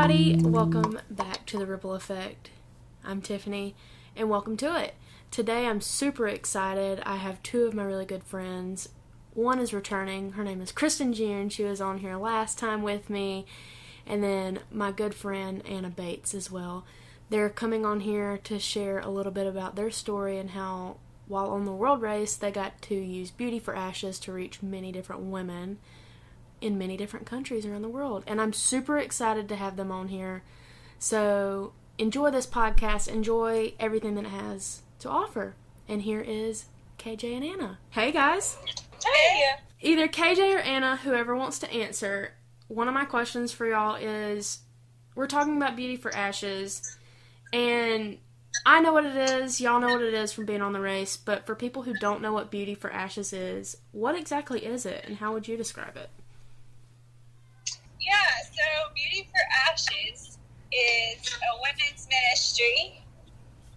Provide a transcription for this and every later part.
everybody, welcome back to The Ripple Effect. I'm Tiffany, and welcome to it. Today I'm super excited. I have two of my really good friends. One is returning. Her name is Kristin and she was on here last time with me. And then my good friend Anna Bates as well. They're coming on here to share a little bit about their story and how, while on the world race, they got to use Beauty for Ashes to reach many different women in many different countries around the world. And I'm super excited to have them on here. So enjoy this podcast. Enjoy everything that it has to offer. And here is KJ and Anna. Hey, guys. Hey. Either KJ or Anna, whoever wants to answer, one of my questions for y'all is, we're talking about Beauty for Ashes, and I know what it is, y'all know what it is from being on the race, but for people who don't know what Beauty for Ashes is, what exactly is it, and how would you describe it? Yeah, so Beauty for Ashes is a women's ministry,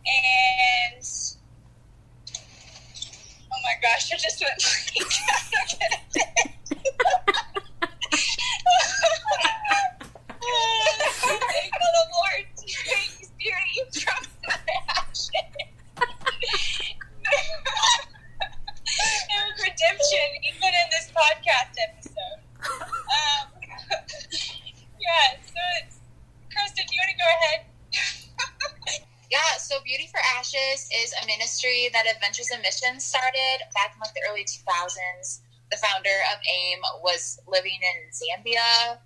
and oh my gosh, I just went thank the Lord to brings beauty from the ashes. There was redemption even in this podcast episode. Yeah, so it's Kristin, do you want to go ahead? Yeah, so Beauty for Ashes is a ministry that Adventures in Mission started back in the early 2000s. The founder of AIM was living in Zambia,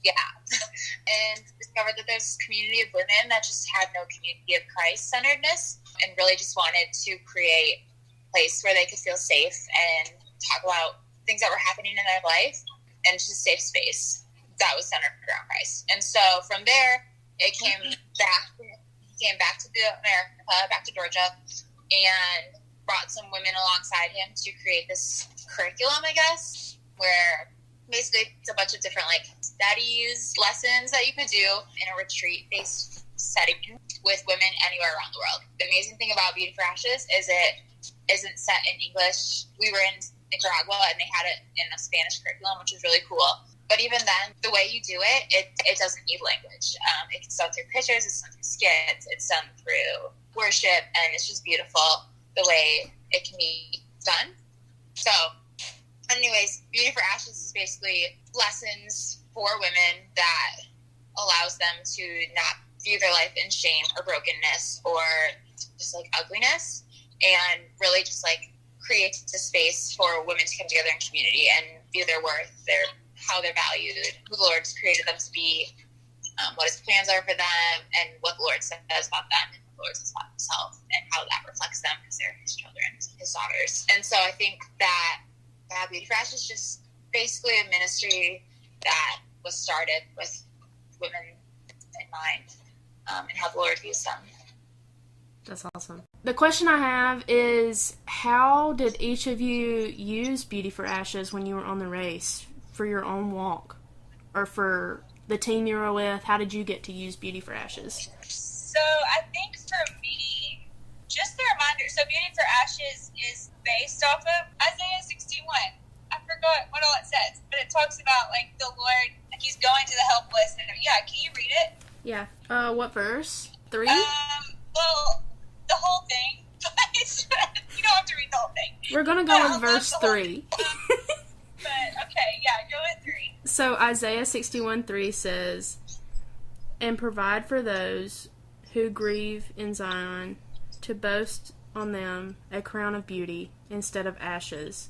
yeah, and discovered that there's a community of women that just had no community of Christ-centeredness and really just wanted to create a place where they could feel safe and talk about things that were happening in their life, and just a safe space that was centered around Christ. And so from there, it came back to America, back to Georgia, and brought some women alongside him to create this curriculum, I guess, where basically it's a bunch of different studies, lessons that you could do in a retreat-based setting with women anywhere around the world. The amazing thing about Beauty for Ashes is it isn't set in English. We were in Nicaragua and they had it in a Spanish curriculum, which was really cool. But even then, the way you do it doesn't need language. It's done through pictures, it's done through skits, it's done through worship, and it's just beautiful the way it can be done. So, anyways, Beauty for Ashes is basically lessons for women that allows them to not view their life in shame or brokenness or just ugliness, and really just creates a space for women to come together in community and view their worth, how they're valued, who the Lord's created them to be, what his plans are for them, and what the Lord says about them, and what the Lord says about himself, and how that reflects them because they're his children, his daughters. And so I think that Beauty for Ashes is just basically a ministry that was started with women in mind, and how the Lord used them. That's awesome. The question I have is, how did each of you use Beauty for Ashes when you were on the race? For your own walk, or for the team you were with? How did you get to use Beauty for Ashes? So I think for me, just a reminder, so Beauty for Ashes is based off of Isaiah 61. I forgot what all it says, but it talks about the Lord, he's going to the helpless. And yeah, can you read it? Yeah. What verse? 3? Well, the whole thing. You don't have to read the whole thing. We're gonna go with verse 3. But, okay, yeah, go with 3. So, Isaiah 61:3 says, "And provide for those who grieve in Zion, to boast on them a crown of beauty instead of ashes,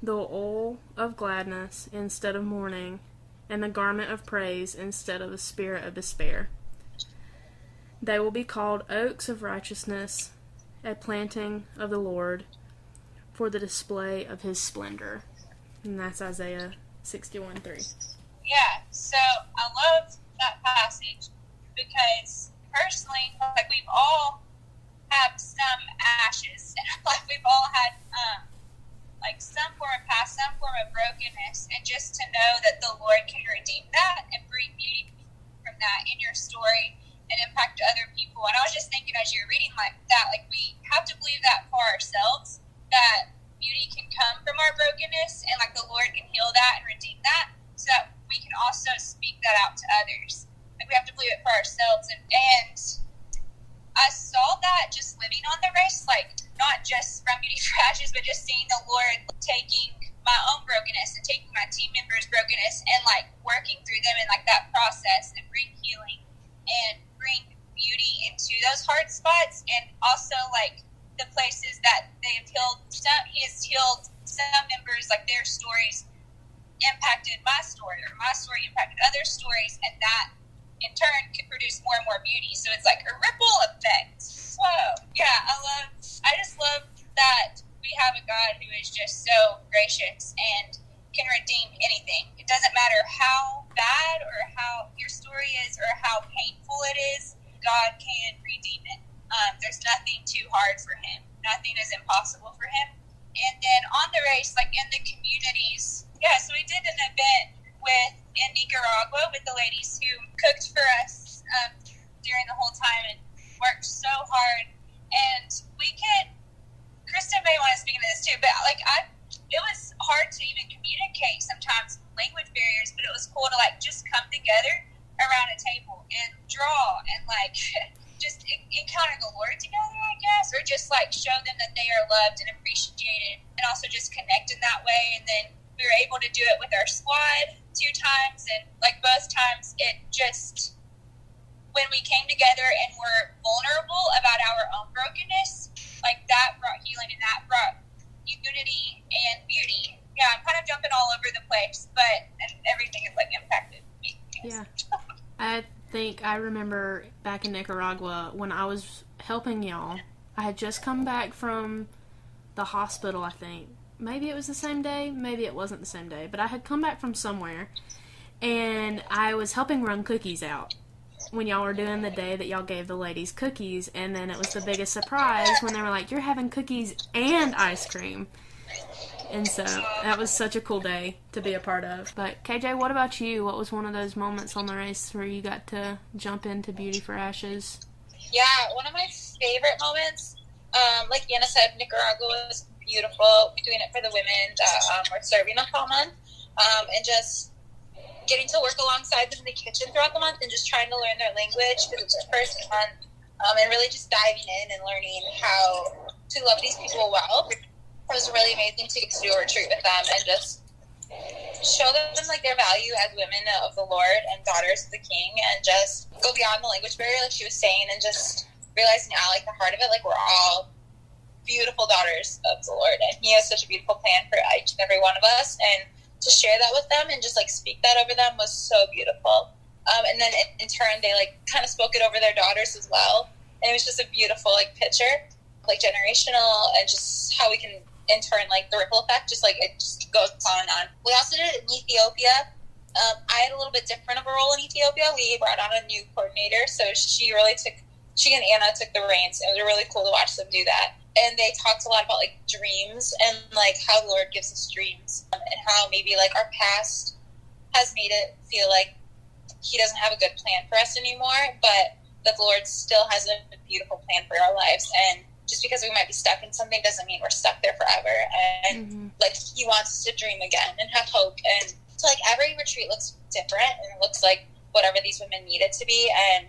the oil of gladness instead of mourning, and the garment of praise instead of a spirit of despair. They will be called oaks of righteousness, a planting of the Lord, for the display of his splendor." And that's Isaiah 61:3. Yeah, so I love that passage because personally, we've all had some ashes in our life. We've all had some form of past, some form of brokenness, and just to know that the Lord can redeem that and bring beauty from that in your story and impact other people. And I was just thinking as you're reading that, we have to believe that for ourselves, that beauty can come from our brokenness, and the Lord can heal that and redeem that, so that we can also speak that out to others. but just seeing the Lord taking my own brokenness and taking my team members' brokenness and like working through them in like that process and bring healing and bring beauty into those hard spots, and also like the places that they have healed. He has healed some members, like their stories impacted my story, or my story impacted other stories, and that in turn could produce more and more beauty. So it's like a ripple effect. Whoa. Yeah, I just love that we have a God who is just so gracious and can redeem anything. It doesn't matter how bad or how your story is or how painful it is, God can redeem it. There's nothing too hard for him. Nothing is impossible for him. And then on the race, like in the communities, so we did an event in Nicaragua with the ladies who cooked for us during the whole time and worked so hard. And Kristin may want to speak into this too, but like it was hard to even communicate sometimes, language barriers, but it was cool to like just come together around a table and draw and like just encounter the Lord together, I guess, or just like show them that they are loved and appreciated, and also just connect in that way. And then we were able to do it with our squad 2 times, and like both times it just, when we came together and were vulnerable about our own brokenness, like that brought healing and that brought unity and beauty. Yeah, I'm kind of jumping all over the place, but everything is like impacted me. Yeah. I think I remember back in Nicaragua when I was helping y'all, I had just come back from the hospital, I think. Maybe it was the same day, maybe it wasn't the same day, but I had come back from somewhere, and I was helping run cookies out when y'all were doing the day that y'all gave the ladies cookies, and then it was the biggest surprise when they were like, you're having cookies and ice cream. And so that was such a cool day to be a part of. But KJ, what about you? What was one of those moments on the race where you got to jump into Beauty for Ashes? Yeah, one of my favorite moments, like Anna said, Nicaragua was beautiful, doing it for the women that were serving us all month, and just getting to work alongside them in the kitchen throughout the month and just trying to learn their language because it's their first month, and really just diving in and learning how to love these people well. It was really amazing to get to do a retreat with them and just show them like their value as women of the Lord and daughters of the King, and just go beyond the language barrier, like she was saying, and just realizing now, like the heart of it, like we're all beautiful daughters of the Lord, and he has such a beautiful plan for each and every one of us, and to share that with them and just like speak that over them was so beautiful. And then in turn they like kind of spoke it over their daughters as well, and it was just a beautiful like picture, like generational, and just how we can in turn like the ripple effect, just like it just goes on and on. We also did it in Ethiopia. I had a little bit different of a role in Ethiopia. We brought on a new coordinator, so she and Ana took the reins. It was really cool to watch them do that. And they talked a lot about like dreams and like how the Lord gives us dreams, and how maybe like our past has made it feel like he doesn't have a good plan for us anymore, but that the Lord still has a beautiful plan for our lives. And just because we might be stuck in something doesn't mean we're stuck there forever. And like he wants us to dream again and have hope. And so like every retreat looks different, and it looks like whatever these women need it to be. And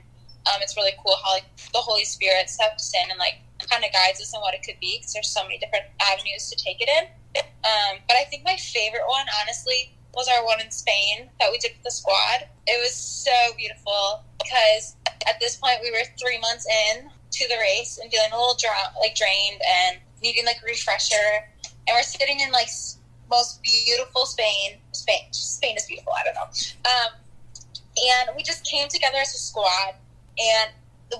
it's really cool how like the Holy Spirit steps in and like kind of guides us in what it could be, because there's so many different avenues to take it in. But I think my favorite one, honestly, was our one in Spain that we did with the squad. It was so beautiful because at this point we were 3 months in to the race and feeling a little drained and needing like a refresher. And we're sitting in like most beautiful Spain. Spain is beautiful. I don't know. And we just came together as a squad, and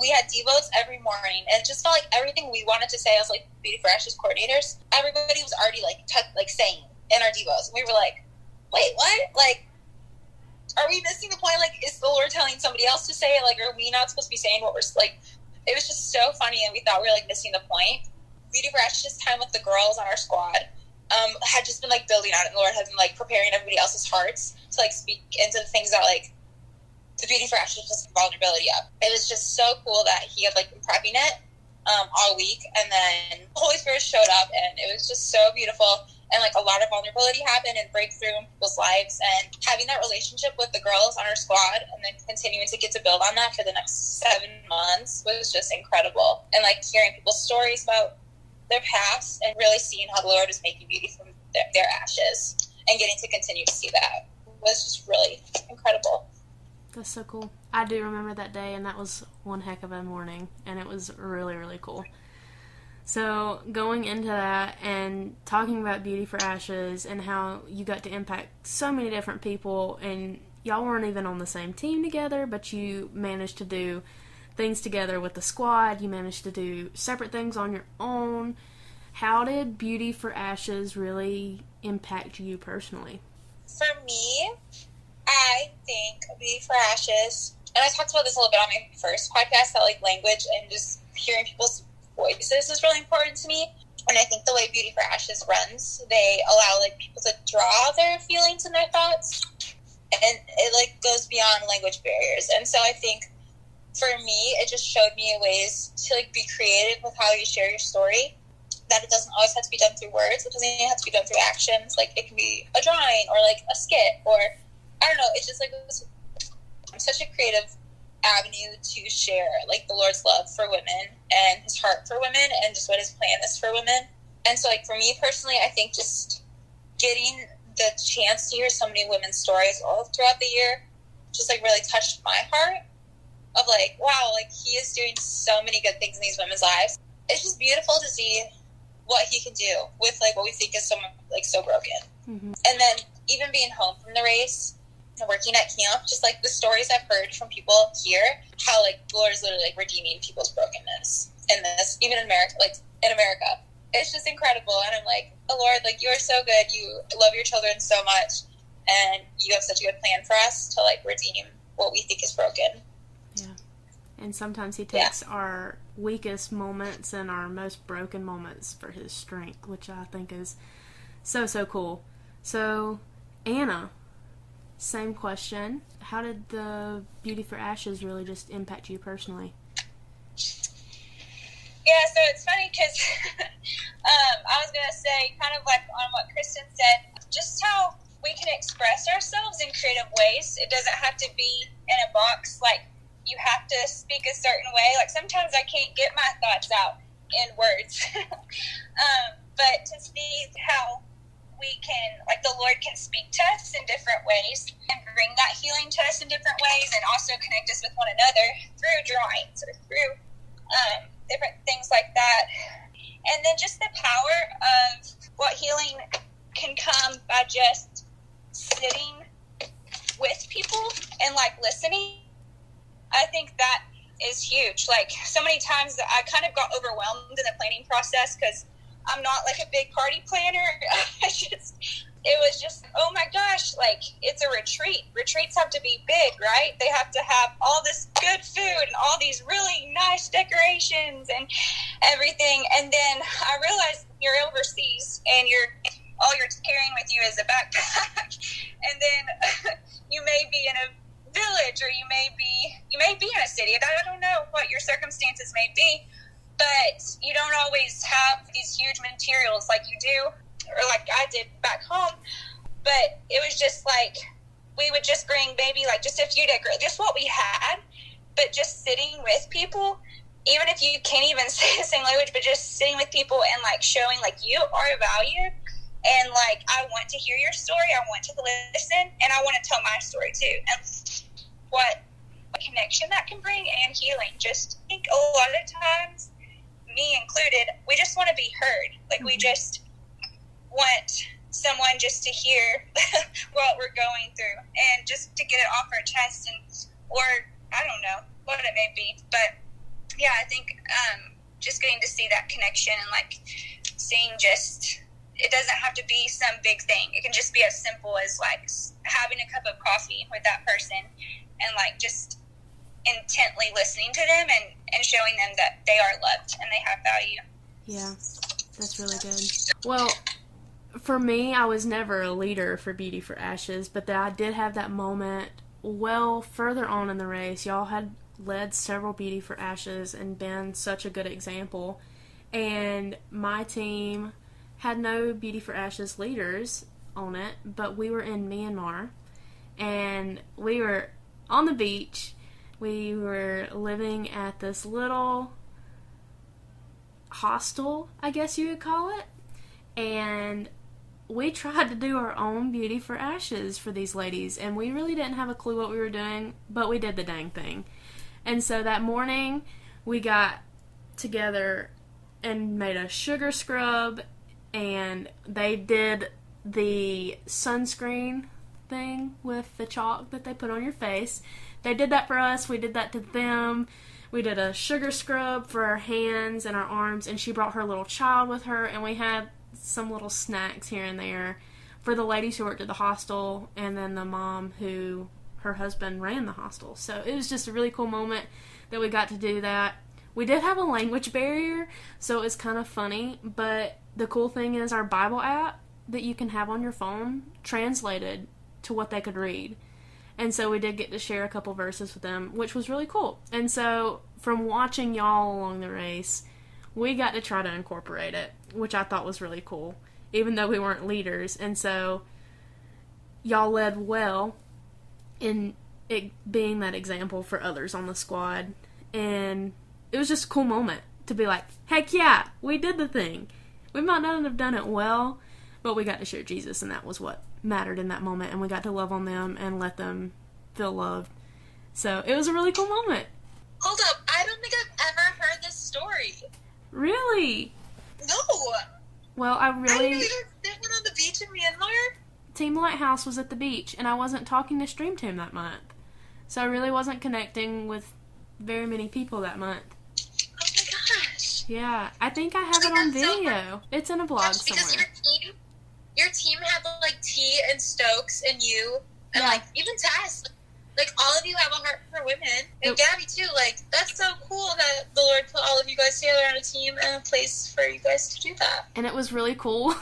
we had devos every morning, and it just felt like everything we wanted to say as like Beauty for Ashes coordinators, everybody was already like saying in our devos. And we were like, wait, what? Like, are we missing the point? Like, is the Lord telling somebody else to say it? Like, are we not supposed to be saying what we're like? It was just so funny, and we thought we were like missing the point. Beauty for Ashes time with the girls on our squad had just been like building on it. And the Lord had been like preparing everybody else's hearts to like speak into the things that like the Beauty for Ashes was vulnerability of. It was just so cool that he had like been prepping it all week, and then the Holy Spirit showed up, and it was just so beautiful. And like a lot of vulnerability happened and breakthrough in people's lives, and having that relationship with the girls on our squad and then continuing to get to build on that for the next 7 months was just incredible. And like hearing people's stories about their past and really seeing how the Lord was making beauty from their ashes and getting to continue to see that was just really incredible. That's so cool. I do remember that day, and that was one heck of a morning, and it was really, really cool. So going into that and talking about Beauty for Ashes and how you got to impact so many different people, and y'all weren't even on the same team together, but you managed to do things together with the squad. You managed to do separate things on your own. How did Beauty for Ashes really impact you personally? For me, I think Beauty for Ashes, and I talked about this a little bit on my first podcast, that like language and just hearing people's voices is really important to me. And I think the way Beauty for Ashes runs, they allow like people to draw their feelings and their thoughts, and it like goes beyond language barriers. And so I think for me, it just showed me ways to like be creative with how you share your story, that it doesn't always have to be done through words. It doesn't even have to be done through actions. Like it can be a drawing or like a skit, or I don't know. It's just like such a creative avenue to share like the Lord's love for women and his heart for women and just what his plan is for women. And so like for me personally, I think just getting the chance to hear so many women's stories all throughout the year just like really touched my heart of like, wow, like he is doing so many good things in these women's lives. It's just beautiful to see what he can do with like what we think is so like so broken. Mm-hmm. And then even being home from the race and working at camp, just like the stories I've heard from people here, how like the Lord is literally like redeeming people's brokenness in this, even in America, like in America. It's just incredible. And I'm like, oh Lord, like you are so good. You love your children so much, and you have such a good plan for us to like redeem what we think is broken. Yeah. And sometimes he takes our weakest moments and our most broken moments for his strength, which I think is so, so cool. So, Anna, same question. How did the Beauty for Ashes really just impact you personally? Yeah, so it's funny because I was going to say, kind of like on what Kristin said, just how we can express ourselves in creative ways. It doesn't have to be in a box, like you have to speak a certain way. Like sometimes I can't get my thoughts out in words. But to see how we can, like the Lord can speak to us in different ways and bring that healing to us in different ways, and also connect us with one another through drawings or through different things like that. And then just the power of what healing can come by just sitting with people and like listening. I think that is huge. Like so many times that I kind of got overwhelmed in the planning process because I'm not like a big party planner. It was just, oh my gosh, like it's a retreat. Retreats have to be big, right? They have to have all this good food and all these really nice decorations and everything. And then I realized you're overseas and all you're carrying with you is a backpack. And then you may be in a village, or you may be in a city. I don't know what your circumstances may be, but you don't always have these huge materials like you do, or like I did back home. But it was just like we would just bring maybe like just a few just what we had, but just sitting with people, even if you can't even say the same language, but just sitting with people and like showing like you are valued. And like, I want to hear your story. I want to listen, and I want to tell my story too. And what connection that can bring and healing. Just I think a lot of times, me included, we just want to be heard. Like we just want someone just to hear what we're going through and just to get it off our chest, and or I don't know what it may be. But yeah, I think just getting to see that connection and like seeing just. It doesn't have to be some big thing. It can just be as simple as like having a cup of coffee with that person and like just intently listening to them and showing them that they are loved and they have value. Yeah, that's really good. Well, for me, I was never a leader for Beauty for Ashes, but I did have that moment well further on in the race. Y'all had led several Beauty for Ashes and been such a good example. And my team had no Beauty for Ashes leaders on it, but we were in Myanmar, and we were on the beach. We were living at this little hostel, I guess you would call it. And we tried to do our own Beauty for Ashes for these ladies, and we really didn't have a clue what we were doing, but we did the dang thing. And so that morning, we got together and made a sugar scrub, and they did the sunscreen thing with the chalk that they put on your face. They did that for us. We did that to them. We did a sugar scrub for our hands and our arms, and she brought her little child with her, and we had some little snacks here and there for the ladies who worked at the hostel, and then the mom who her husband ran the hostel. So it was just a really cool moment that we got to do that. We did have a language barrier, so it was kind of funny, but the cool thing is our Bible app that you can have on your phone translated to what they could read. And so we did get to share a couple verses with them, which was really cool. And so from watching y'all along the race, we got to try to incorporate it, which I thought was really cool, even though we weren't leaders. And so y'all led well in it being that example for others on the squad. And it was just a cool moment to be like, heck yeah, we did the thing. We might not have done it well, but we got to share Jesus, and that was what mattered in that moment. And we got to love on them and let them feel loved. So it was a really cool moment. Hold up, I don't think I've ever heard this story. Really? No. Well, I didn't know really... you guys did one on the beach in Myanmar? Team Lighthouse was at the beach, and I wasn't talking to Stream Team that month. So I really wasn't connecting with very many people that month. Oh my gosh. Yeah, I think I have it on video. It's in a blog Gosh, because somewhere. your team had like T and Stokes and you and Yeah. like even Tess. Like all of you have a heart for women, and Gabby too. Like that's so cool that the Lord put all of you guys together on a team and a place for you guys to do that. And it was really cool.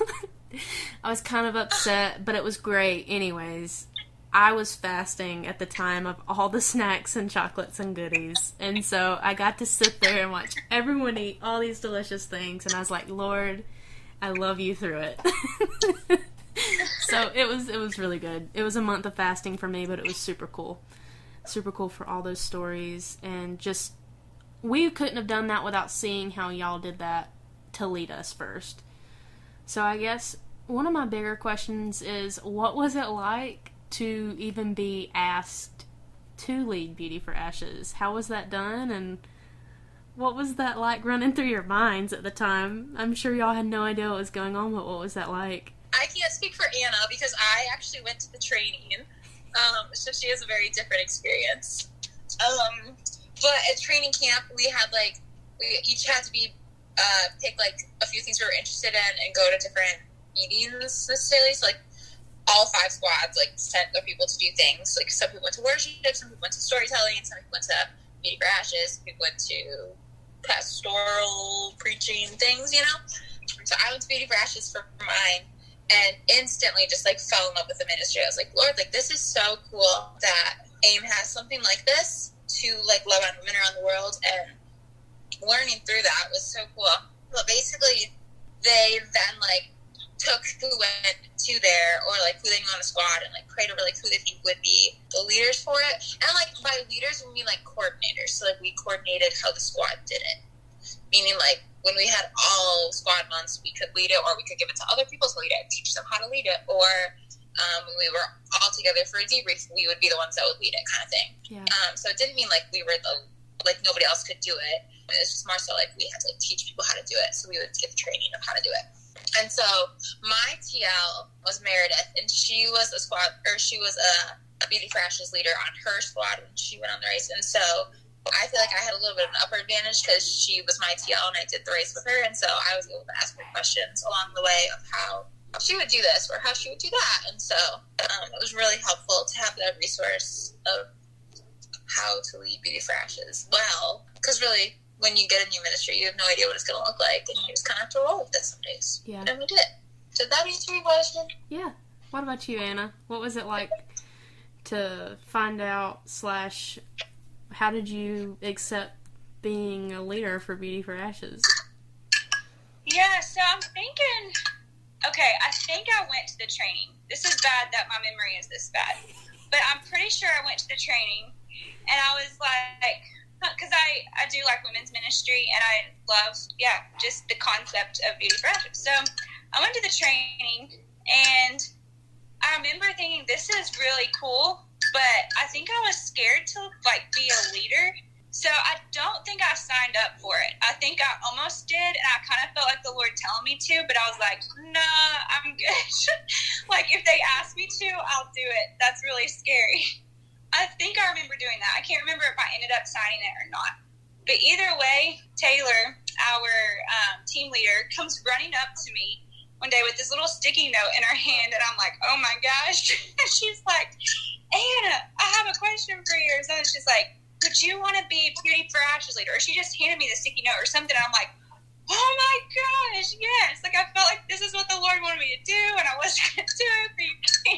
I was kind of upset, but it was great anyways. I was fasting at the time of all the snacks and chocolates and goodies. And so I got to sit there and watch everyone eat all these delicious things. And I was like, Lord, I love you through it. So it was really good. It was a month of fasting for me, but it was super cool. Super cool for all those stories. And just, we couldn't have done that without seeing how y'all did that to lead us first. So I guess one of my bigger questions is, what was it like to even be asked to lead Beauty for Ashes? How was that done, and what was that like running through your minds at the time? I'm sure y'all had no idea what was going on, but what was that like? I can't speak for Anna because I actually went to the training, so she has a very different experience. But at training camp, we each had to pick like a few things we were interested in and go to different meetings necessarily. So like all 5 squads like sent their people to do things. Like some people went to worship, some people went to storytelling, some people went to Beauty for Ashes, some people went to pastoral preaching things, you know. So I went to Beauty for Ashes for mine, and instantly just like fell in love with the ministry. I was like, Lord, like this is so cool that AIM has something like this to like love on women around the world, and learning through that was so cool. But basically, they then like took who went to there, or like who they knew on the squad, and like prayed over like who they think would be the leaders for it. And like by leaders we mean like coordinators. So like we coordinated how the squad did it, meaning like when we had all squad months, we could lead it, or we could give it to other people to lead it, teach them how to lead it, or when we were all together for a debrief, we would be the ones that would lead it, kind of thing. Yeah. So it didn't mean like we were like nobody else could do it. It was just more so like we had to like teach people how to do it, so we would get the training of how to do it. And so my TL was Meredith, and she was a Beauty for Ashes leader on her squad when she went on the race. And so I feel like I had a little bit of an upper advantage because she was my TL and I did the race with her. And so I was able to ask her questions along the way of how she would do this or how she would do that. And so it was really helpful to have that resource of how to lead Beauty for Ashes well. Because really, when you get a new ministry, you have no idea what it's going to look like, and you just kind of have to roll with it some days. Yeah. And we did. Did that answer your question? Yeah. What about you, Anna? What was it like to find out / how did you accept being a leader for Beauty for Ashes? Yeah, so I'm thinking, okay, I think I went to the training. This is bad that my memory is this bad. But I'm pretty sure I went to the training, and I was like, because I do like women's ministry, and I love, just the concept of Beauty for Ashes. So I went to the training, and I remember thinking, this is really cool, but I think I was scared to, like, be a leader. So I don't think I signed up for it. I think I almost did, and I kind of felt like the Lord telling me to, but I was like, nah, I'm good. Like, if they ask me to, I'll do it. That's really scary. I think I remember doing that. I can't remember if I ended up signing it or not. But either way, Taylor, our team leader, comes running up to me one day with this little sticky note in her hand, and I'm like, oh my gosh. And she's like, Anna, I have a question for you. And she's like, would you want to be Beauty for Ashes leader? Or she just handed me the sticky note or something. And I'm like, oh my gosh, yes. Like, I felt like this is what the Lord wanted me to do, and I wasn't going to do it, but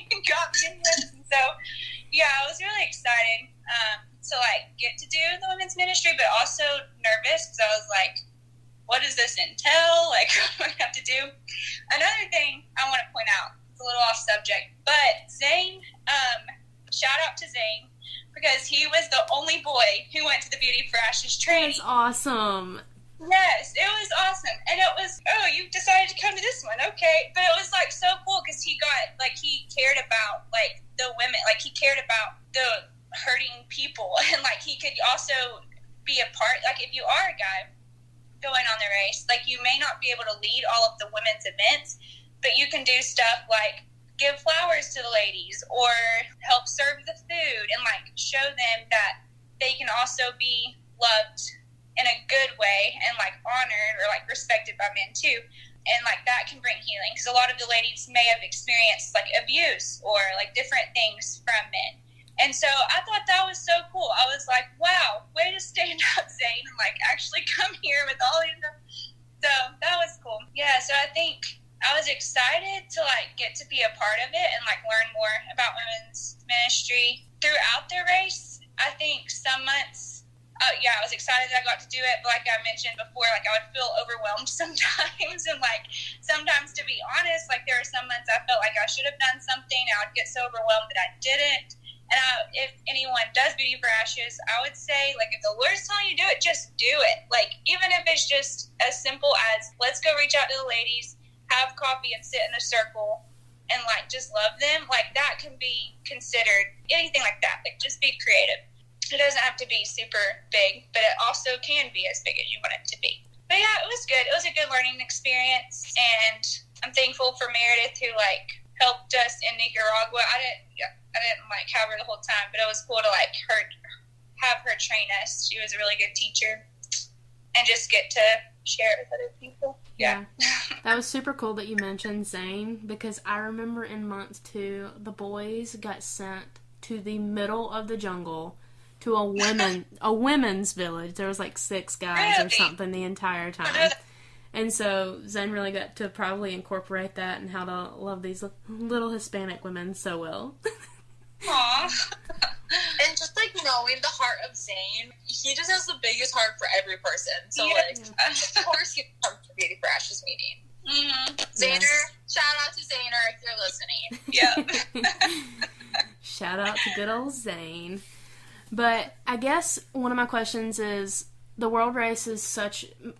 you got me in this. And so, I was really excited to, like, get to do the women's ministry, but also nervous because I was like, what does this entail? Like, what do I have to do? Another thing I want to point out, it's a little off subject, but Zane, shout out to Zane, because he was the only boy who went to the Beauty for Ashes training. That's awesome. Yes, it was awesome. And it was, oh, you decided to come to this one. Okay. But it was, like, so cool because he got, like, he cared about, like, the women. Like, he cared about the hurting people. And, like, he could also be a part. Like, if you are a guy going on the race, like, you may not be able to lead all of the women's events, but you can do stuff like give flowers to the ladies or help serve the food and, like, show them that they can also be loved in a good way and, like, honored or, like, respected by men too. And, like, that can bring healing because a lot of the ladies may have experienced, like, abuse or, like, different things from men. And so I thought that was so cool. I was like, wow, way to stand up, Zane, and, like, actually come here with all these. So that was cool. Yeah, so I think I was excited to, like, get to be a part of it and, like, learn more about women's ministry throughout the race. I think some months, I was excited that I got to do it, but like I mentioned before, like, I would feel overwhelmed sometimes, and, like, sometimes, to be honest, like, there are some months I felt like I should have done something, and I would get so overwhelmed that I didn't. And if anyone does Beauty for Ashes, I would say, like, if the Lord's telling you to do it, just do it. Like, even if it's just as simple as, let's go reach out to the ladies, have coffee, and sit in a circle, and, like, just love them, like, that can be considered anything like that. Like, just be creative. It doesn't have to be super big, but it also can be as big as you want it to be. But yeah, it was good. It was a good learning experience, and I'm thankful for Meredith, who, like, helped us in Nicaragua. I didn't like have her the whole time, but it was cool to, like, have her train us. She was a really good teacher, and just get to share it with other people. Yeah. That was super cool that you mentioned Zane, because I remember in month 2, the boys got sent to the middle of the jungle to a women's village. There was, like, 6 guys or something the entire time. And so Zane really got to probably incorporate that and how to love these little Hispanic women so well. Aww. And just, like, knowing the heart of Zane, he just has the biggest heart for every person. So, like, of course he would come to Beauty for Ashes meeting. Mm-hmm. Zaner, shout out to Zaner if you're listening. Yep. Shout out to good old Zane. But I guess one of my questions is, the world race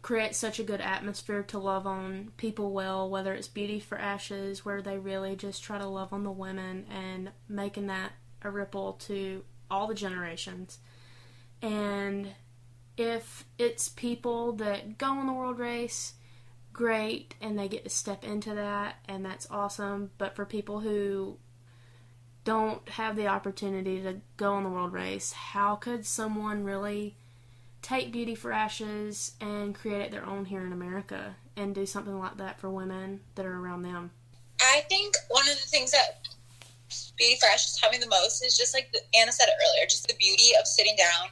creates such a good atmosphere to love on people well, whether it's Beauty for Ashes, where they really just try to love on the women and making that a ripple to all the generations. And if it's people that go on the world race, great, and they get to step into that, and that's awesome. But for people who don't have the opportunity to go on the world race, how could someone really take Beauty for Ashes and create it their own here in America and do something like that for women that are around them? I think one of the things that Beauty for Ashes is having the most is just, like Anna said it earlier, just the beauty of sitting down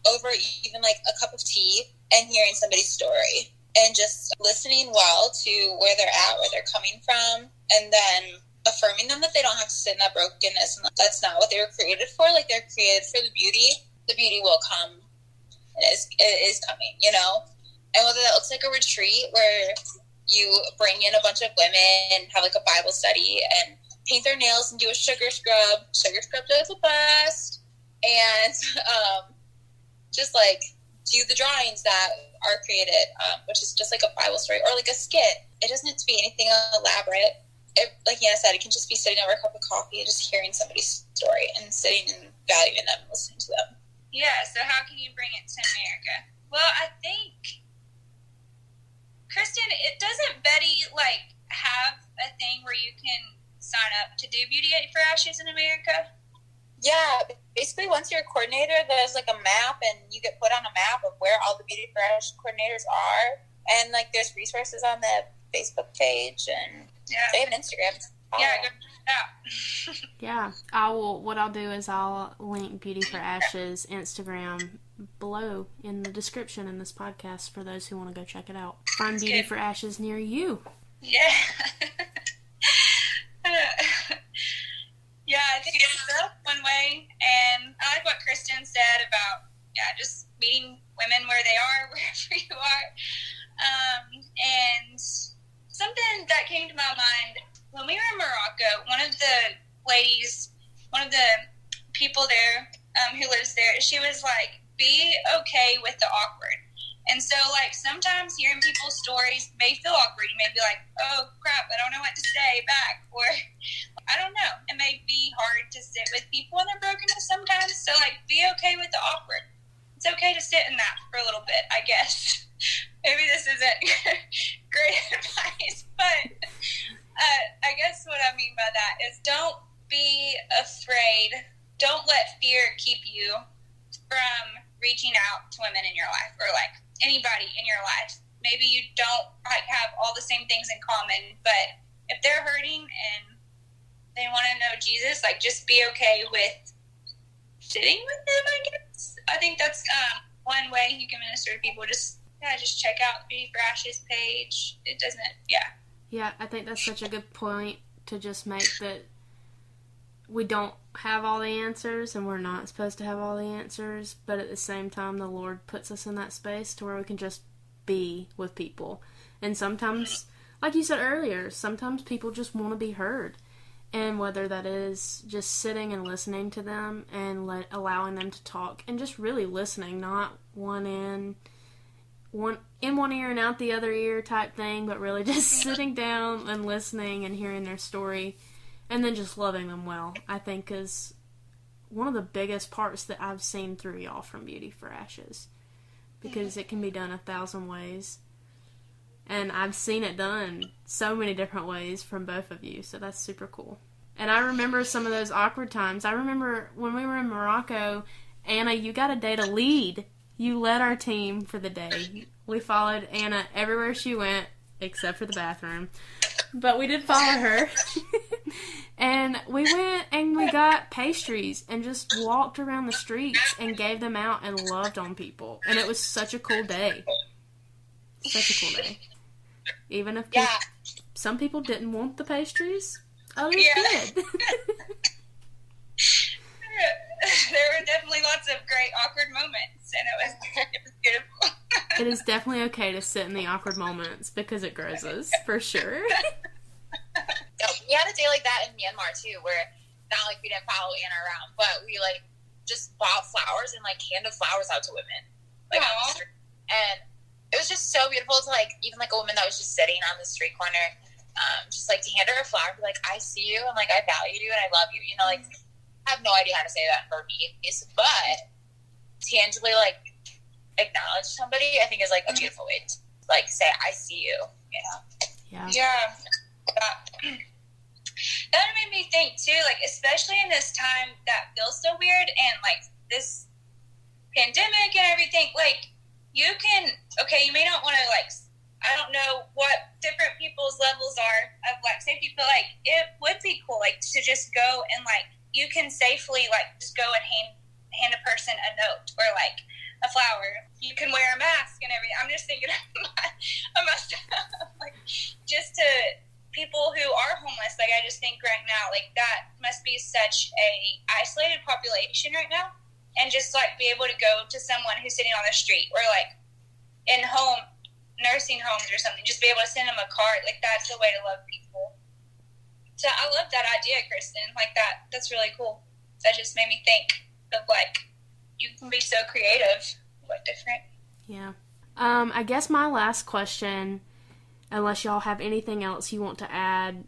over even, like, a cup of tea and hearing somebody's story and just listening well to where they're at, where they're coming from, and then affirming them that they don't have to sit in that brokenness and that's not what they were created for. Like, they're created for the beauty. The beauty will come. It is coming, you know? And whether that looks like a retreat where you bring in a bunch of women, have, like, a Bible study, and paint their nails and do a sugar scrub. Sugar scrubs are the best. And just like do the drawings that are created, which is just like a Bible story or like a skit. It doesn't have to be anything elaborate. Like Anna said, it can just be sitting over a cup of coffee and just hearing somebody's story and sitting and valuing them and listening to them. Yeah, so how can you bring it to America? Well, I think, Kristin, doesn't Betty, like, have a thing where you can sign up to do Beauty for Ashes in America? Yeah, basically once you're a coordinator, there's like a map, and you get put on a map of where all the Beauty for Ashes coordinators are, and like there's resources on the Facebook page, and they have an Instagram. Yeah, go check it out. Yeah, what I'll do is I'll link Beauty for Ashes Instagram below in the description in this podcast for those who want to go check it out. Find Beauty for Ashes near you. Yeah. Yeah, I think it's one way, and I like what Kristin said about, just meeting women where they are, wherever you are. And something that came to my mind, when we were in Morocco, one of the people there who lives there, she was like, be okay with the awkward. And so, like, sometimes hearing people's stories may feel awkward. You may be like, oh, crap, I don't know what to say back. Or, I don't know. It may be hard to sit with people in their brokenness sometimes. So, like, be okay with the awkward. It's okay to sit in that for a little bit, I guess. Maybe this isn't great advice, but I guess what I mean by that is don't be afraid. Don't let fear keep you from reaching out to women in your life, or, like, anybody in your life. Maybe you don't like have all the same things in common, but if they're hurting and they want to know Jesus, like, just be okay with sitting with them, I guess. I think that's one way you can minister to people. Just check out the Beauty for Ashes page. It doesn't, Yeah, I think that's such a good point to just make, that we don't have all the answers, and we're not supposed to have all the answers, but at the same time, the Lord puts us in that space to where we can just be with people. And sometimes, like you said earlier, sometimes people just want to be heard. And whether that is just sitting and listening to them and allowing them to talk and just really listening, not one in one ear and out the other ear type thing, but really just sitting down and listening and hearing their story. And then just loving them well, I think, is one of the biggest parts that I've seen through y'all from Beauty for Ashes. Because it can be done 1,000 ways. And I've seen it done so many different ways from both of you, so that's super cool. And I remember some of those awkward times. I remember when we were in Morocco, Anna, you got a day to lead. You led our team for the day. We followed Anna everywhere she went, except for the bathroom. But we did follow her. And we went and we got pastries and just walked around the streets and gave them out and loved on people. And it was such a cool day. Such a cool day. Even if some people didn't want the pastries, others did. There were definitely lots of great awkward moments, and it was beautiful. It is definitely okay to sit in the awkward moments because it grows us, for sure. We had a day like that in Myanmar too, where not like we didn't follow Anna around, but we like just bought flowers and like handed flowers out to women, like on the street. And it was just so beautiful to like even like a woman that was just sitting on the street corner, just like to hand her a flower and be like, I see you and like I value you and I love you. You know, like I have no idea how to say that in Burmese, but tangibly like acknowledge somebody, I think is like a beautiful way to like say I see you. Yeah. That made me think too, like especially in this time that feels so weird and like this pandemic and everything, like you may not want to like, I don't know what different people's levels are of like safety, but like it would be cool like to just go and like you can safely like just go and hand a person a note or like a flower. You can wear a mask and everything. I'm just thinking of myself, like just to people who are homeless, like I just think right now, like that must be such a isolated population right now, and just like be able to go to someone who's sitting on the street or like in nursing homes or something, just be able to send them a card, like that's the way to love people. So I love that idea, Kristin, like that's really cool. That just made me think of like you can be so creative quite different. Yeah. I guess my last question, unless y'all have anything else you want to add,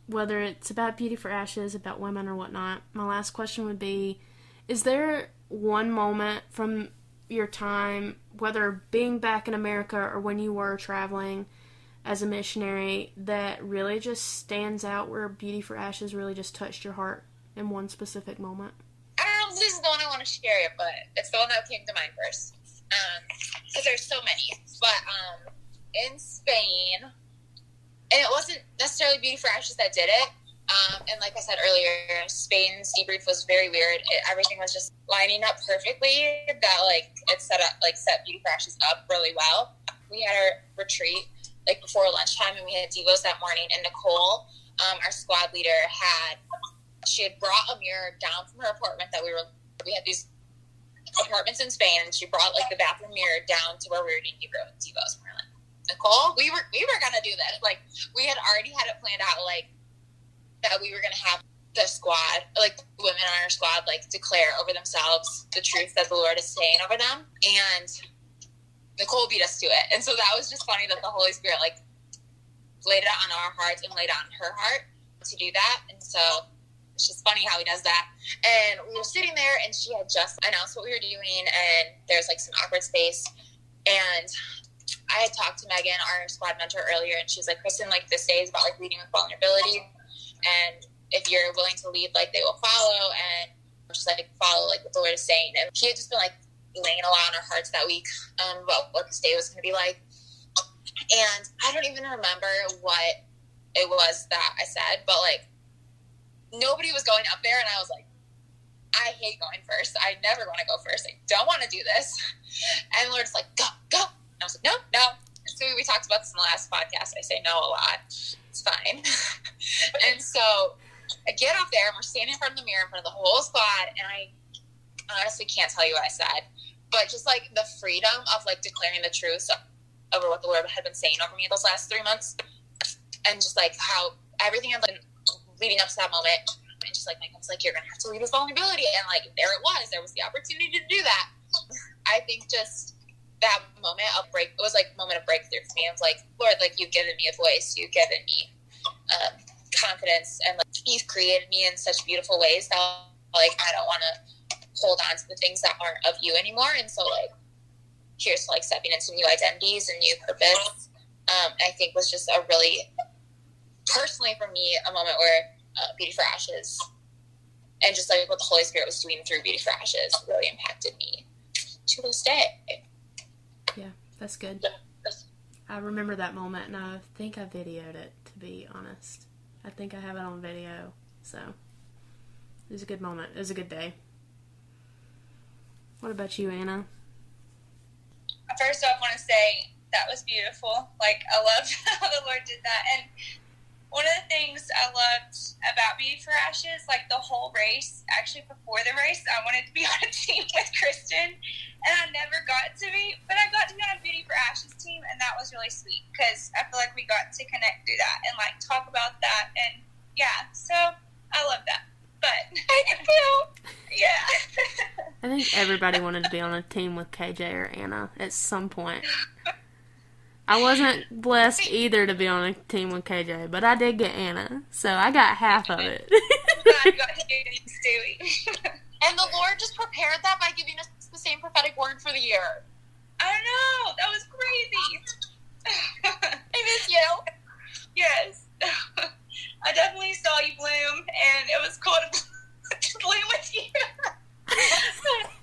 whether it's about Beauty for Ashes, about women or whatnot, my last question would be, is there one moment from your time, whether being back in America or when you were traveling as a missionary, that really just stands out where Beauty for Ashes really just touched your heart in one specific moment? I don't know if this is the one I want to share, but it's the one that came to mind first. Because there's so many. But in Spain, and it wasn't necessarily Beauty for Ashes that did it. And like I said earlier, Spain's debrief was very weird. Everything was just lining up perfectly. That it set Beauty for Ashes up really well. We had our retreat before lunchtime, and we had devos that morning. And Nicole, our squad leader, she had brought a mirror down from her apartment that we had these apartments in Spain, and she brought the bathroom mirror down to where we were doing devos. And we're like, Nicole, we were gonna do this. We had already had it planned out, that we were gonna have the squad, the women on our squad, declare over themselves the truth that the Lord is saying over them. And Nicole beat us to it. And so that was just funny that the Holy Spirit laid it on our hearts and laid it on her heart to do that. And so it's just funny how he does that. And we were sitting there, and she had just announced what we were doing, and there's some awkward space. And I had talked to Megan, our squad mentor, earlier, and she's like, Kristin, this day is about leading with vulnerability, and if you're willing to lead, they will follow, and just follow what the Lord is saying. And she had just been laying a lot on our hearts that week about what this day was going to be like. And I don't even remember what it was that I said, but nobody was going up there, and I was like, I hate going first. I never want to go first. I don't want to do this. And the Lord's like, go. And I was like, no. So we talked about this in the last podcast. I say no a lot. It's fine. And so I get up there, and we're standing in front of the mirror in front of the whole squad, and I honestly can't tell you what I said. But just the freedom of declaring the truth over what the Lord had been saying over me those last 3 months, and just how everything had been leading up to that moment, and just Megan's you're gonna have to lead with vulnerability, and there was the opportunity to do that. I think just that moment of it was a moment of breakthrough for me. I was like, Lord, you've given me a voice, you've given me confidence, and you've created me in such beautiful ways that I don't want to hold on to the things that aren't of you anymore. And so here's to stepping into new identities and new purpose. I think was just a really, personally for me, a moment where Beauty for Ashes and just what the Holy Spirit was doing through Beauty for Ashes really impacted me to this day. Yeah, that's good. I remember that moment, and I think I videoed it, to be honest. I think I have it on video, so it was a good moment. It was a good day. What about you, Anna? First off, I want to say that was beautiful. I loved how the Lord did that. And one of the things I loved about Beauty for Ashes, the whole race, actually before the race, I wanted to be on a team with Kristin, and I never got to be, but I got to be on a Beauty for Ashes team, and that was really sweet, because I feel we got to connect through that and talk about that, and yeah, so I love that. But I do. Yeah. I think everybody wanted to be on a team with KJ or Anna at some point. I wasn't blessed either to be on a team with KJ, but I did get Anna, so I got half of it. I got to get Stewie. And the Lord just prepared that by giving us the same prophetic word for the year. I know. That was crazy. I miss you. Yes. I definitely saw you bloom, and it was cool to bloom with you.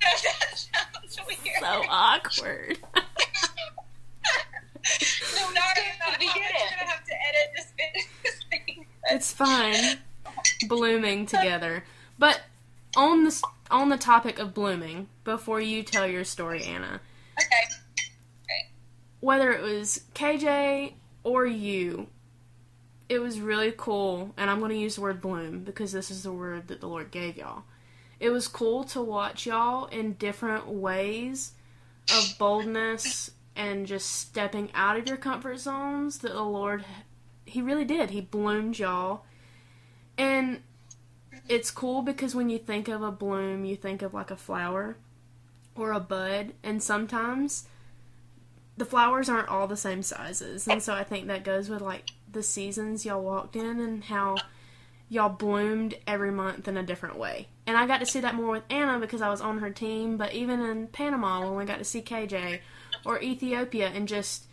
That sounds weird. So awkward. No, not I'm just gonna have to edit this thing. It's fine. Blooming together. But on the topic of blooming, before you tell your story, Anna. Okay. Whether it was KJ or you, it was really cool, and I'm going to use the word bloom because this is the word that the Lord gave y'all. It was cool to watch y'all in different ways of boldness and just stepping out of your comfort zones that the Lord, He really did. He bloomed y'all. And it's cool because when you think of a bloom, you think of a flower. or a bud, and sometimes the flowers aren't all the same sizes. And so I think that goes with, like, the seasons y'all walked in and how y'all bloomed every month in a different way. And I got to see that more with Anna because I was on her team, but even in Panama when we got to see KJ, or Ethiopia, and just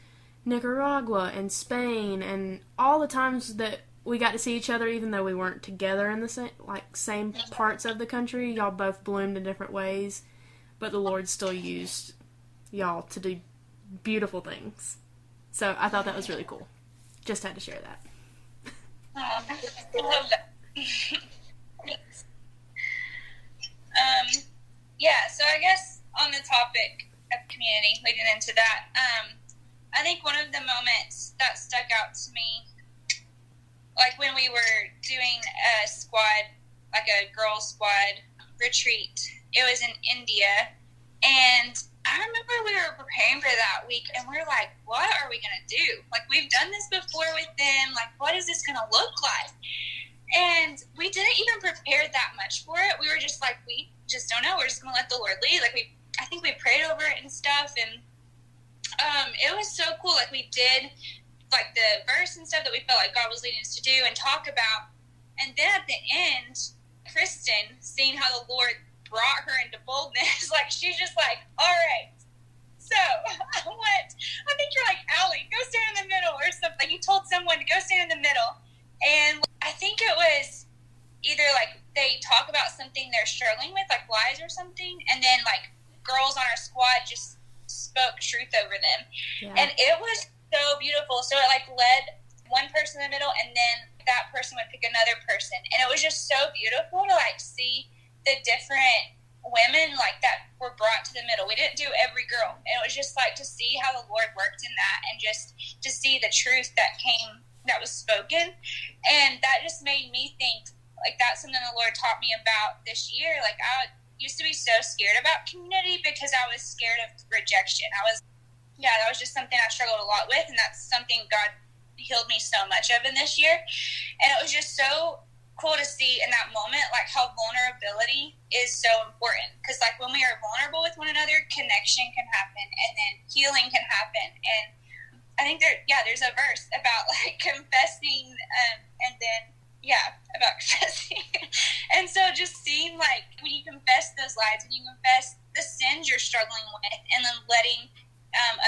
Nicaragua and Spain, and all the times that we got to see each other even though we weren't together in the same parts of the country, y'all both bloomed in different ways, but the Lord still used y'all to do beautiful things. So I thought that was really cool. Just had to share that. I love that. Yeah, so I guess on the topic of community, leading into that, I think one of the moments that stuck out to me, like when we were doing a squad, like a girls' squad retreat, it was in India, and I remember we were preparing for that week, and we were like, what are we going to do? Like, we've done this before with them. Like, what is this going to look like? And we didn't even prepare that much for it. We were just like, we just don't know. We're just going to let the Lord lead. Like, I think we prayed over it and stuff, and it was so cool. Like, we did, like, the verse and stuff that we felt like God was leading us to do and talk about. And then at the end, Kristin, seeing how the Lord brought her into boldness, like, she's just like, all right, so I think you're like, Allie, go stand in the middle or something. You told someone to go stand in the middle. And I think it was either like they talk about something they're struggling with, like lies or something, and then like girls on our squad just spoke truth over them. Yeah. And it was so beautiful. So it like led one person in the middle, and then that person would pick another person. And it was just so beautiful to like see the different women like that were brought to the middle. We didn't do every girl. And it was just like to see how the Lord worked in that, and just to see the truth that was spoken. And that just made me think, like, that's something the Lord taught me about this year. Like, I used to be so scared about community because I was scared of rejection. That was just something I struggled a lot with, and that's something God healed me so much of in this year. And it was just so cool to see in that moment, like, how vulnerability is so important. Because, like, when we are vulnerable with one another, connection can happen, and then healing can happen. And I think there's a verse about like confessing, and then about confessing. And so just seeing like when you confess those lies, when you confess the sins you're struggling with, and then letting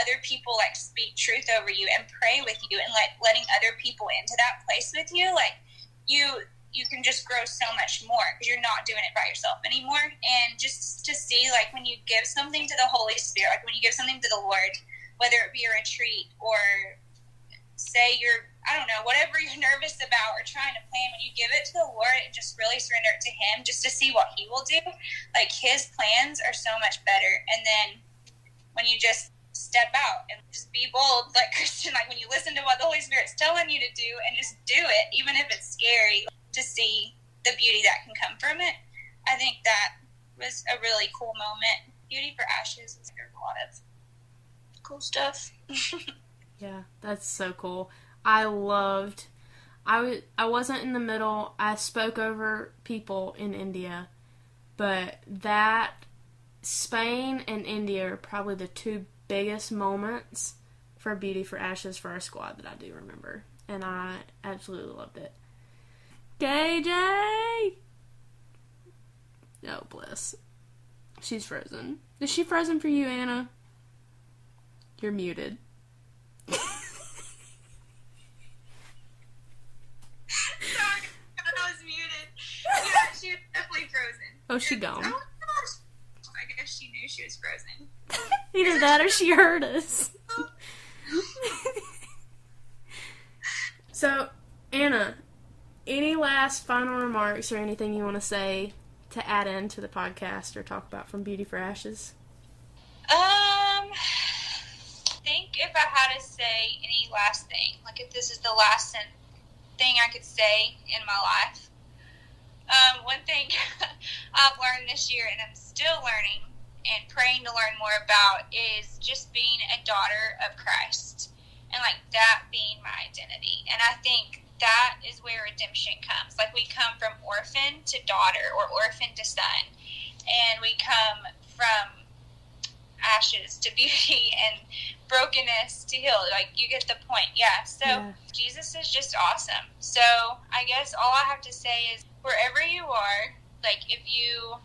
other people like speak truth over you and pray with you, and like letting other people into that place with you, like you can just grow so much more because you're not doing it by yourself anymore. And just to see like when you give something to the Holy Spirit, like when you give something to the Lord, whether it be a retreat or say whatever you're nervous about or trying to plan, when you give it to the Lord and just really surrender it to Him, just to see what He will do, like His plans are so much better. And then when you just step out and just be bold, like Kristin, like when you listen to what the Holy Spirit's telling you to do and just do it, even if it's scary, to see the beauty that can come from it. I think that was a really cool moment. Beauty for Ashes is a lot of cool stuff. Yeah, that's so cool. I wasn't in the middle. I spoke over people in India, but that Spain and India are probably the two biggest moments for Beauty for Ashes for our squad that I do remember, and I absolutely loved it. KJ! Oh, bless. She's frozen. Is she frozen for you, Anna? You're muted. Sorry, I was muted. Yeah, she was definitely frozen. Oh, she gone. Oh my gosh. I guess she knew she was frozen. Either that or she heard us. So, Anna, any last final remarks or anything you want to say to add into the podcast or talk about from Beauty for Ashes? I think if I had to say any last thing, like if this is the last thing I could say in my life, one thing I've learned this year, and I'm still learning and praying to learn more about, is just being a daughter of Christ, and like that being my identity. And I think that is where redemption comes. Like we come from orphan to daughter, or orphan to son, and we come from ashes to beauty and brokenness to heal. Like, you get the point. Yeah. So Jesus is just awesome. So I guess all I have to say is, wherever you are, like, if you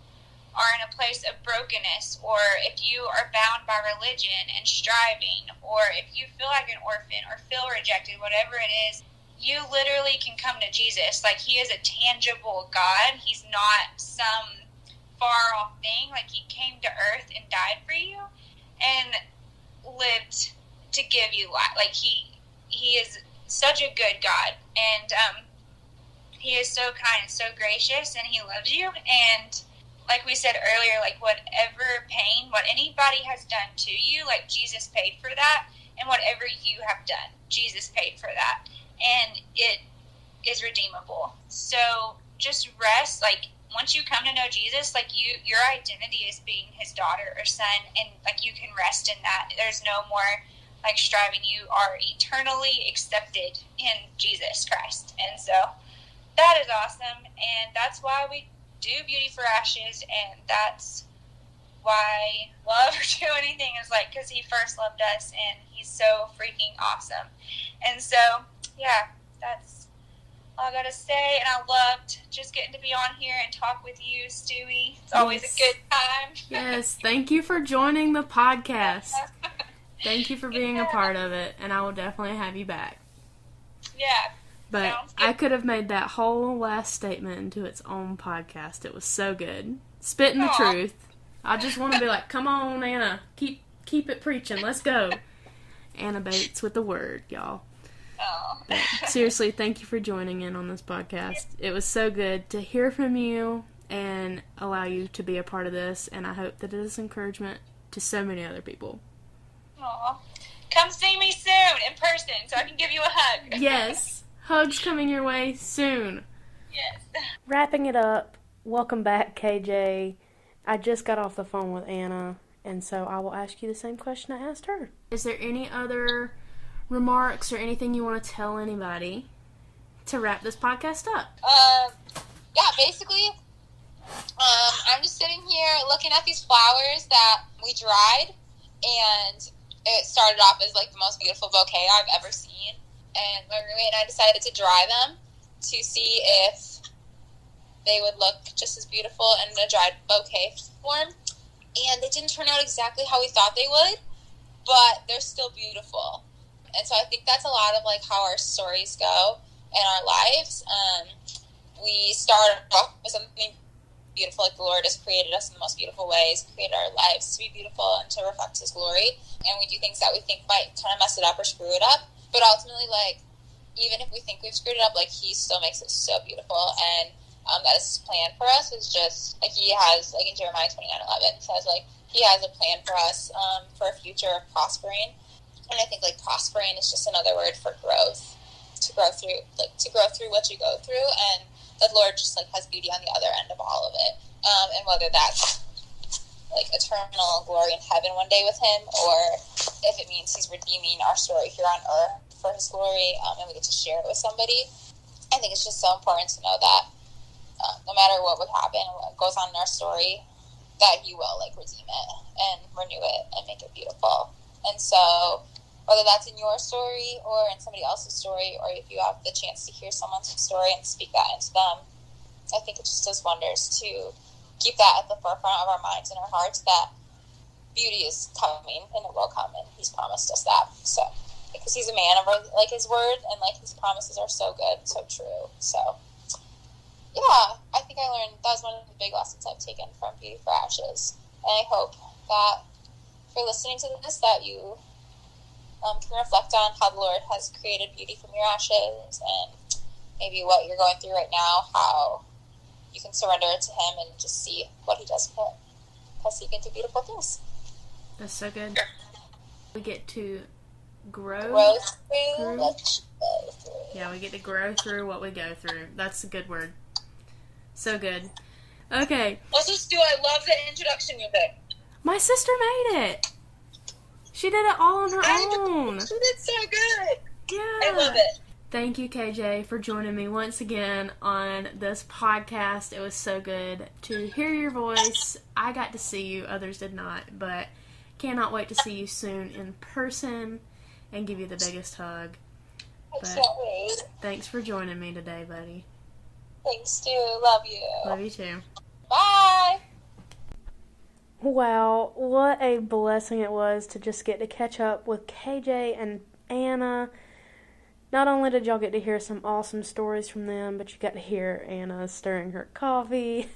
are in a place of brokenness, or if you are bound by religion and striving, or if you feel like an orphan or feel rejected, whatever it is, you literally can come to Jesus. Like, he is a tangible God. He's not some far off thing. Like, he came to earth and died for you and lived to give you life. Like, he is such a good God, and he is so kind and so gracious, and he loves you. And like we said earlier, like, whatever pain, what anybody has done to you, like, Jesus paid for that. And whatever you have done, Jesus paid for that. And it is redeemable. So just rest. Like, once you come to know Jesus, like, your identity is being his daughter or son. And, like, you can rest in that. There's no more, like, striving. You are eternally accepted in Jesus Christ. And so that is awesome. And that's why we do Beauty for Ashes, and that's why love or do anything is, like, because he first loved us, and he's so freaking awesome. And so, yeah, that's all I gotta say. And I loved just getting to be on here and talk with you, Stewie. It's always a good time. Yes, thank you for joining the podcast. Thank you for being a part of it, and I will definitely have you back. Yeah. But I could have made that whole last statement into its own podcast. It was so good. Spitting the truth. I just want to be like, come on, Anna. Keep it preaching. Let's go. Anna Bates with the word, y'all. But seriously, thank you for joining in on this podcast. It was so good to hear from you and allow you to be a part of this. And I hope that it is encouragement to so many other people. Aw. Come see me soon in person so I can give you a hug. Yes. Hugs coming your way soon. Yes. Wrapping it up, welcome back, KJ. I just got off the phone with Anna, and so I will ask you the same question I asked her. Is there any other remarks or anything you want to tell anybody to wrap this podcast up? Yeah, basically, I'm just sitting here looking at these flowers that we dried, and it started off as, like, the most beautiful bouquet I've ever seen. And my roommate and I decided to dry them to see if they would look just as beautiful in a dried bouquet form. And they didn't turn out exactly how we thought they would, but they're still beautiful. And so I think that's a lot of, like, how our stories go in our lives. We start off with something beautiful, like the Lord has created us in the most beautiful ways, created our lives to be beautiful and to reflect his glory. And we do things that we think might kind of mess it up or screw it up. But ultimately, like, even if we think we've screwed it up, like, he still makes it so beautiful. And that is his plan for us, is just, like, he has, like, in Jeremiah 29:11, it says, like, he has a plan for us for a future of prospering. And I think, like, prospering is just another word for growth, to grow through what you go through. And the Lord just, like, has beauty on the other end of all of it. And whether that's, like, eternal glory in heaven one day with him, or if it means he's redeeming our story here on earth for his glory, and we get to share it with somebody. I think it's just so important to know that no matter what would happen and what goes on in our story, that he will, like, redeem it and renew it and make it beautiful. And so whether that's in your story or in somebody else's story, or if you have the chance to hear someone's story and speak that into them, I think it just does wonders to keep that at the forefront of our minds and our hearts, that beauty is coming and it will come, and he's promised us that. So, because he's a man of, like, his word, and, like, his promises are so good and so true. So, yeah, I think I learned that was one of the big lessons I've taken from Beauty for Ashes. And I hope that if you're listening to this, that you can reflect on how the Lord has created beauty from your ashes, and maybe what you're going through right now, how you can surrender it to him and just see what he does with it, because he can do beautiful things. That's so good. We get to grow through. Yeah, we get to grow through what we go through. That's a good word. So good. Okay. Also, Stu, I love the introduction music. My sister made it. She did it all on her own. She did so good. Yeah. I love it. Thank you, KJ, for joining me once again on this podcast. It was so good to hear your voice. I got to see you. Others did not, but Cannot wait to see you soon in person and give you the biggest hug. I can't wait. Thanks for joining me today, buddy. Thanks, too. Love you. Love you too. Bye. Wow, what a blessing it was to just get to catch up with KJ and Anna. Not only did y'all get to hear some awesome stories from them, but you got to hear Anna stirring her coffee,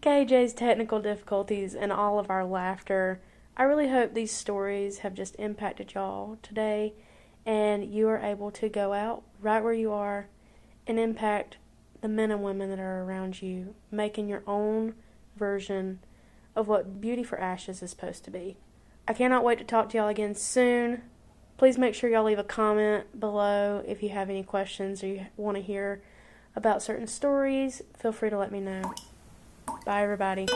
KJ's technical difficulties, and all of our laughter. I really hope these stories have just impacted y'all today, and you are able to go out right where you are and impact the men and women that are around you, making your own version of what Beauty for Ashes is supposed to be. I cannot wait to talk to y'all again soon. Please make sure y'all leave a comment below if you have any questions or you want to hear about certain stories. Feel free to let me know. Bye, everybody.